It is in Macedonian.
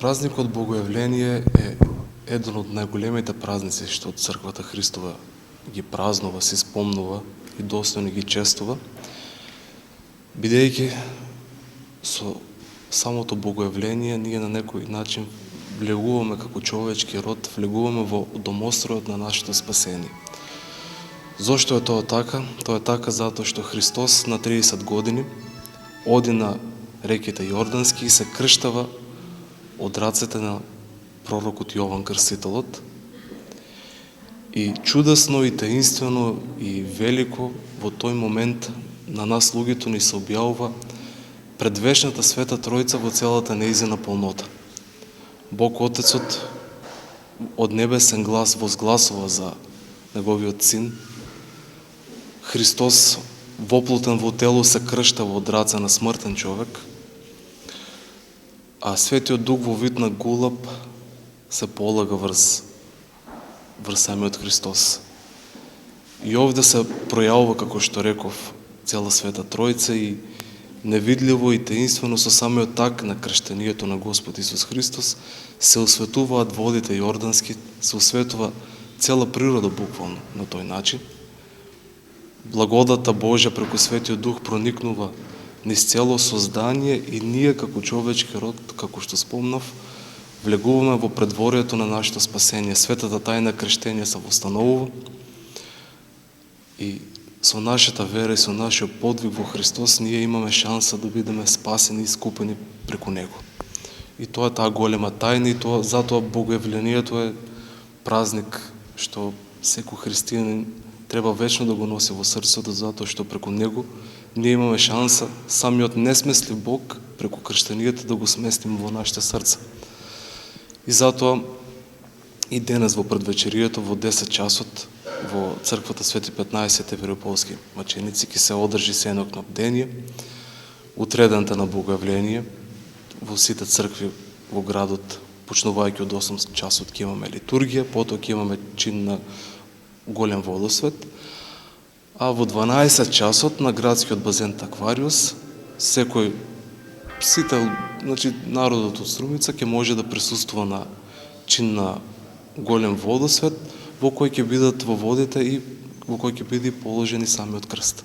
Празникот Богојавление е еден од најголемите празници што Црквата Христова ги празнува, се спомнува и достојно ги чествува, бидејќи со самото Богојавление ние на некој начин влегуваме како човечки род, влегуваме во домостројот на нашето спасение. Зошто е тоа така? Тоа е така затоа што Христос на 30 години оди на реките Јордански и се крштава од рацете на пророкот Јован Крстителот. И чудесно и таинствено и велико во тој момент на нас луѓето ни се објавува предвечната Света Тројца во целата нејзина полнота. Бог Отецот од небесен глас возгласува за Неговиот Син. Христос воплутен во тело се крштава од раце на смртен човек, а Светиот Дух во вид на гулаб се полага врз самиот Христос. И овде се пројавува, како што реков, цела Света Тројца и невидливо и таинствено со самиот так на крштенијето на Господ Исус Христос се осветуваат водите Јордански, се осветува цела природа буквално на тој начин. Благодата Божја преку Светиот Дух проникнува низ цело создание и ние како човечки род, како што спомнав, влегуваме во предворието на нашето спасение. Светата тајна крштение се востановува и со нашата вера и со нашиот подвиг во Христос ние имаме шанса да бидеме спасени и искупени преку Него. И тоа е таа голема тајна и тоа затоа Богојавлението е празник што секој христијанин треба вечно да го носи во срцето, затоа што преку него ние имаме шанса самиот несмеслив Бог преку крштенијата да го сместиме во нашите срца. И затоа и денес во предвечерието во 10 часот во црквата Свети 15 Европолски маченици ќе се одржи сенок на бдение, утредента на Богојавление во сите цркви во градот, почнувајќи од 8 часот ќе имаме литургија, потоа ќе имаме чин на голем водосвет, а во 12 часот на градскиот базен Аквариус народот од Струмица ќе може да присуствува на чин на голем водосвет во кој ќе бидат во водите и во кој ќе биде положени самиот крст.